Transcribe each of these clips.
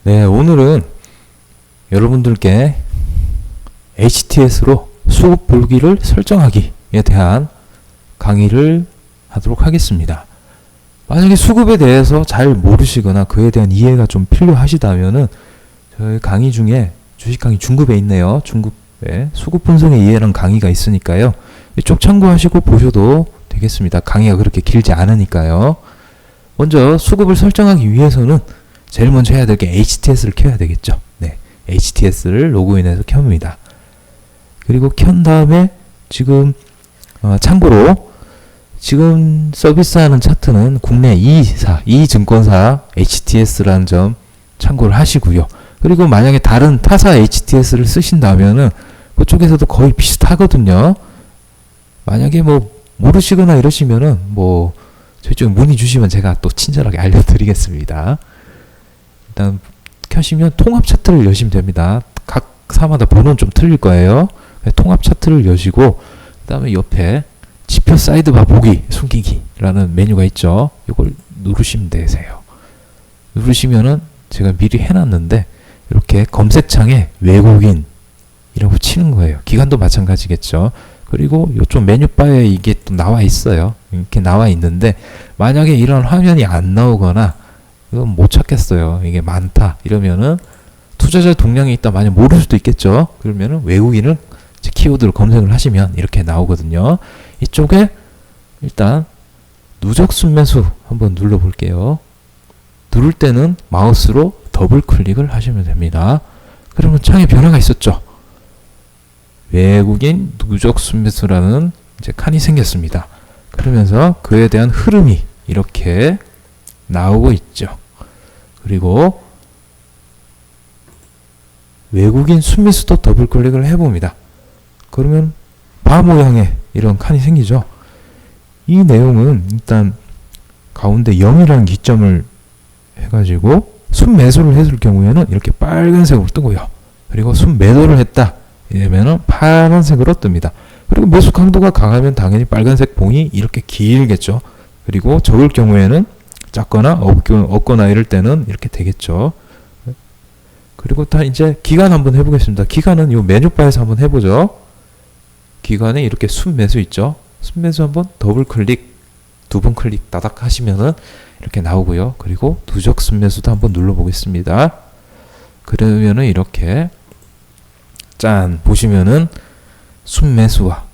네, 오늘은 여러분들께 HTS로 수급 볼기를 설정하기에 대한 강의를 하도록 하겠습니다. 만약에 수급에 대해서 잘 모르시거나 그에 대한 이해가 좀 필요하시다면은 저희 강의 중에 주식 강의 중급에 있네요. 중급에 수급 분석의 이해라는 강의가 있으니까요. 이쪽 참고하시고 보셔도 되겠습니다. 강의가 그렇게 길지 않으니까요. 먼저 수급을 설정하기 위해서는 제일 먼저 해야 될 게 HTS를 켜야 되겠죠. 네, HTS를 로그인해서 켭니다. 그리고 켠 다음에 지금 참고로 지금 서비스하는 차트는 국내 2증권사 HTS라는 점 참고를 하시고요. 그리고 만약에 다른 타사 HTS를 쓰신다면은 그쪽에서도 거의 비슷하거든요. 만약에 뭐 모르시거나 이러시면은 뭐 저희 쪽에 문의 주시면 제가 또 친절하게 알려드리겠습니다. 일단 켜시면 통합 차트를 여시면 됩니다. 각 사마다 번호는 좀 틀릴 거예요. 통합 차트를 여시고 그 다음에 옆에 지표 사이드바 보기 숨기기라는 메뉴가 있죠. 이걸 누르시면 되세요. 누르시면은 제가 미리 해놨는데 이렇게 검색창에 외국인이라고 치는 거예요. 기간도 마찬가지겠죠. 그리고 이쪽 메뉴바에 이게 또 나와 있어요. 이렇게 나와 있는데 만약에 이런 화면이 안 나오거나 이건 못 찾겠어요. 이게 많다 이러면은 투자자 동향이 있다 만약 모를 수도 있겠죠. 그러면은 외국인을 키워드로 검색을 하시면 이렇게 나오거든요. 이쪽에 일단 누적 순매수 한번 눌러 볼게요. 누를 때는 마우스로 더블 클릭을 하시면 됩니다. 그러면 창에 변화가 있었죠. 외국인 누적 순매수라는 이제 칸이 생겼습니다. 그러면서 그에 대한 흐름이 이렇게 나오고 있죠. 그리고 외국인 순매수도 더블 클릭을 해봅니다. 그러면 바 모양의 이런 칸이 생기죠. 이 내용은 일단 가운데 0이라는 기점을 해가지고 순매수를 했을 경우에는 이렇게 빨간색으로 뜨고요. 그리고 순매도를 했다 이러면은 파란색으로 뜹니다. 그리고 매수 강도가 강하면 당연히 빨간색 봉이 이렇게 길겠죠. 그리고 적을 경우에는 작거나 없거나 이럴 때는 이렇게 되겠죠. 그리고 다 이제 기간 한번 해보겠습니다. 기간은 이 메뉴바에서 한번 해보죠. 기간에 이렇게 순매수 있죠. 순매수 한번 더블 클릭, 두 번 클릭 따닥 하시면은 이렇게 나오고요. 그리고 누적 순매수도 한번 눌러보겠습니다. 그러면은 이렇게 짠 보시면은 순매수와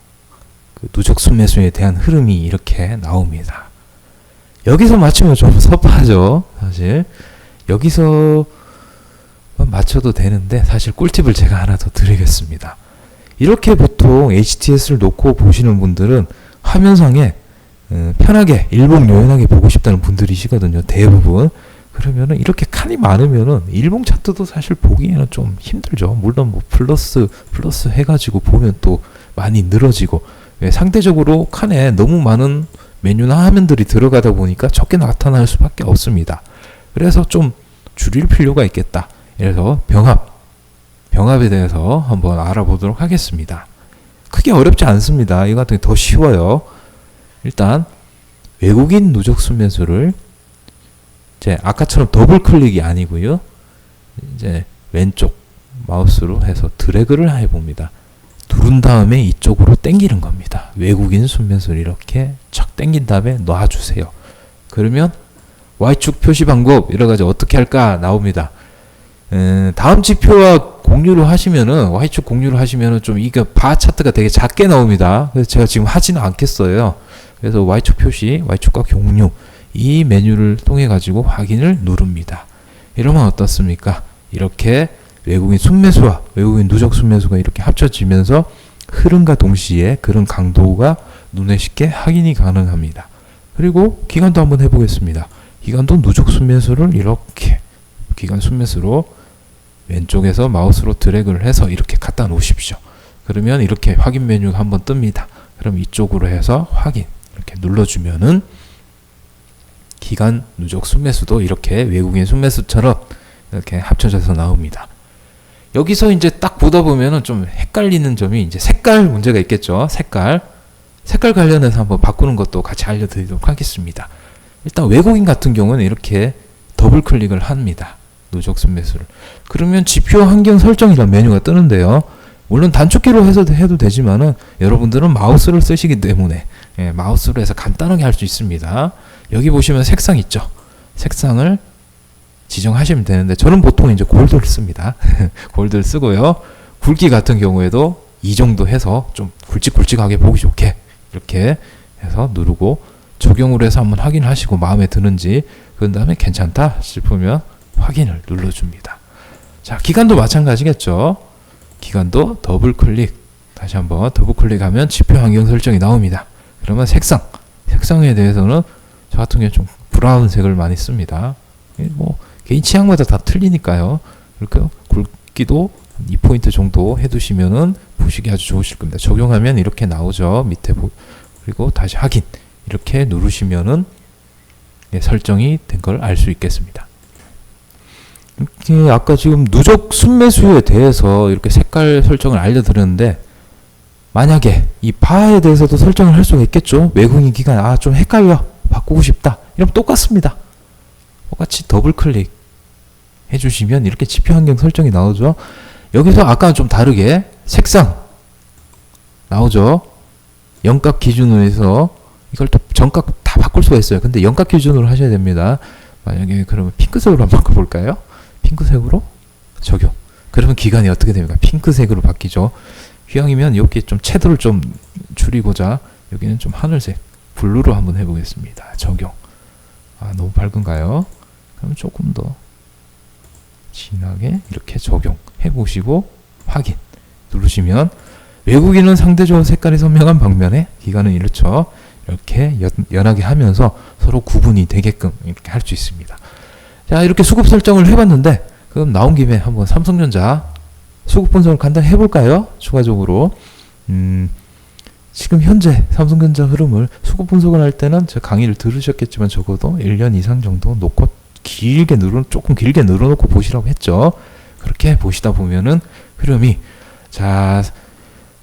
그 누적 순매수에 대한 흐름이 이렇게 나옵니다. 여기서 맞추면 좀 섭하죠. 사실 여기서 맞춰도 되는데 사실 꿀팁을 제가 하나 더 드리겠습니다. 이렇게 보통 HTS를 놓고 보시는 분들은 화면상에 편하게 일봉요연하게 보고 싶다는 분들이시거든요. 대부분. 그러면은 이렇게 칸이 많으면은 일봉 차트도 사실 보기에는 좀 힘들죠. 물론 뭐 플러스 해가지고 보면 또 많이 늘어지고 상대적으로 칸에 너무 많은 메뉴나 화면들이 들어가다 보니까 적게 나타날 수밖에 없습니다. 그래서 좀 줄일 필요가 있겠다. 그래서 병합에 대해서 한번 알아보도록 하겠습니다. 크게 어렵지 않습니다. 이거 같은 게 더 쉬워요. 일단 외국인 누적 순매수를 이제 아까처럼 더블 클릭이 아니고요. 이제 왼쪽 마우스로 해서 드래그를 해봅니다. 누른 다음에 이쪽으로 당기는 겁니다. 외국인 순매수를 이렇게 척 당긴 다음에 놔주세요. 그러면 Y축 표시 방법 이래가지고 어떻게 할까 나옵니다. 다음 지표와 공유를 하시면은 Y축 공유를 하시면은 좀 이게 바 차트가 되게 작게 나옵니다. 그래서 제가 지금 하지는 않겠어요. 그래서 Y축 표시, Y축과 공유 이 메뉴를 통해 가지고 확인을 누릅니다. 이러면 어떻습니까? 이렇게 외국인 순매수와 외국인 누적 순매수가 이렇게 합쳐지면서 흐름과 동시에 그런 강도가 눈에 쉽게 확인이 가능합니다. 그리고 기간도 한번 해보겠습니다. 기간도 누적 순매수를 이렇게 기간 순매수로 왼쪽에서 마우스로 드래그를 해서 이렇게 갖다 놓으십시오. 그러면 이렇게 확인 메뉴가 한번 뜹니다. 그럼 이쪽으로 해서 확인 이렇게 눌러주면은 기간 누적 순매수도 이렇게 외국인 순매수처럼 이렇게 합쳐져서 나옵니다. 여기서 이제 딱 보다 보면은 좀 헷갈리는 점이 이제 색깔 문제가 있겠죠. 색깔 관련해서 한번 바꾸는 것도 같이 알려드리도록 하겠습니다. 일단 외국인 같은 경우는 이렇게 더블 클릭을 합니다. 누적 순매수를. 그러면 지표 환경 설정이라는 메뉴가 뜨는데요. 물론 단축키로 해도 되지만은 여러분들은 마우스를 쓰시기 때문에 마우스로 해서 간단하게 할 수 있습니다. 여기 보시면 색상 있죠. 색상을 지정하시면 되는데 저는 보통 이제 골드를 씁니다. 골드를 쓰고요. 굵기 같은 경우에도 이 정도 해서 좀 굵직굵직하게 보기 좋게 이렇게 해서 누르고 적용을 해서 한번 확인하시고 마음에 드는지 그 다음에 괜찮다 싶으면 확인을 눌러줍니다. 자, 기간도 마찬가지겠죠. 기간도 더블 클릭, 다시 한번 더블 클릭하면 지표 환경 설정이 나옵니다. 그러면 색상에 대해서는 저 같은 경우에 좀 브라운색을 많이 씁니다. 뭐 개인 취향마다 다 틀리니까요. 그러니까 굵기도 2포인트 정도 해두시면은 보시기 아주 좋으실 겁니다. 적용하면 이렇게 나오죠. 밑에 그리고 다시 확인 이렇게 누르시면은 설정이 된 걸 알 수 있겠습니다. 이렇게 아까 지금 누적 순매수에 대해서 이렇게 색깔 설정을 알려드렸는데 만약에 이 바에 대해서도 설정을 할 수가 있겠죠. 외국인 기간 좀 헷갈려 바꾸고 싶다 이러면 똑같습니다. 똑같이 더블 클릭 해주시면 이렇게 지표 환경 설정이 나오죠. 여기서 아까랑 좀 다르게 색상 나오죠. 영각 기준으로 해서 이걸 또 정각 다 바꿀 수가 있어요. 근데 영각 기준으로 하셔야 됩니다. 만약에 그러면 핑크색으로 한번 바꿔볼까요? 핑크색으로 적용. 그러면 기간이 어떻게 됩니까? 핑크색으로 바뀌죠. 휘황이면 여기 좀 채도를 좀 줄이고자 여기는 좀 하늘색 블루로 한번 해보겠습니다. 적용. 너무 밝은가요? 그럼 조금 더 진하게 이렇게 적용해 보시고 확인 누르시면 외국인은 상대적으로 색깔이 선명한 방면에 기간은 이렇죠. 이렇게 연하게 하면서 서로 구분이 되게끔 이렇게 할 수 있습니다. 자, 이렇게 수급 설정을 해봤는데 그럼 나온 김에 한번 삼성전자 수급 분석을 간단히 해볼까요? 추가적으로 지금 현재 삼성전자 흐름을 수급 분석을 할 때는 제 강의를 들으셨겠지만 적어도 1년 이상 정도 놓고 조금 길게 늘어놓고 보시라고 했죠. 그렇게 보시다 보면은 흐름이 자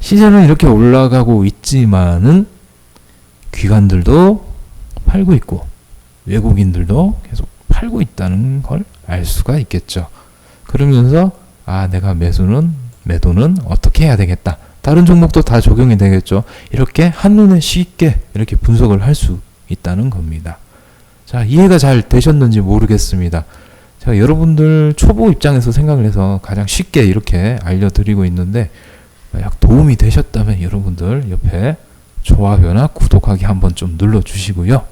시세는 이렇게 올라가고 있지만은 기관들도 팔고 있고 외국인들도 계속 팔고 있다는 걸 알 수가 있겠죠. 그러면서 내가 매도는 어떻게 해야 되겠다. 다른 종목도 다 적용이 되겠죠. 이렇게 한눈에 쉽게 이렇게 분석을 할 수 있다는 겁니다. 자, 이해가 잘 되셨는지 모르겠습니다. 제가 여러분들 초보 입장에서 생각을 해서 가장 쉽게 이렇게 알려드리고 있는데 만약 도움이 되셨다면 여러분들 옆에 좋아요나 구독하기 한번 좀 눌러주시고요.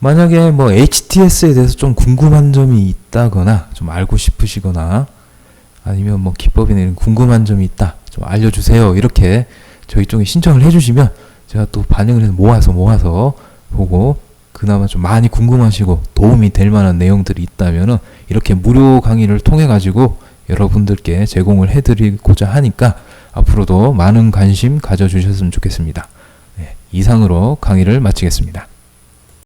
만약에 뭐 HTS에 대해서 좀 궁금한 점이 있다거나 좀 알고 싶으시거나 아니면 뭐 기법이나 이런 궁금한 점이 있다 좀 알려주세요 이렇게 저희 쪽에 신청을 해주시면 제가 또 반영을 해서 모아서 보고 그나마 좀 많이 궁금하시고 도움이 될 만한 내용들이 있다면은 이렇게 무료 강의를 통해 가지고 여러분들께 제공을 해드리고자 하니까 앞으로도 많은 관심 가져주셨으면 좋겠습니다. 이상으로 강의를 마치겠습니다.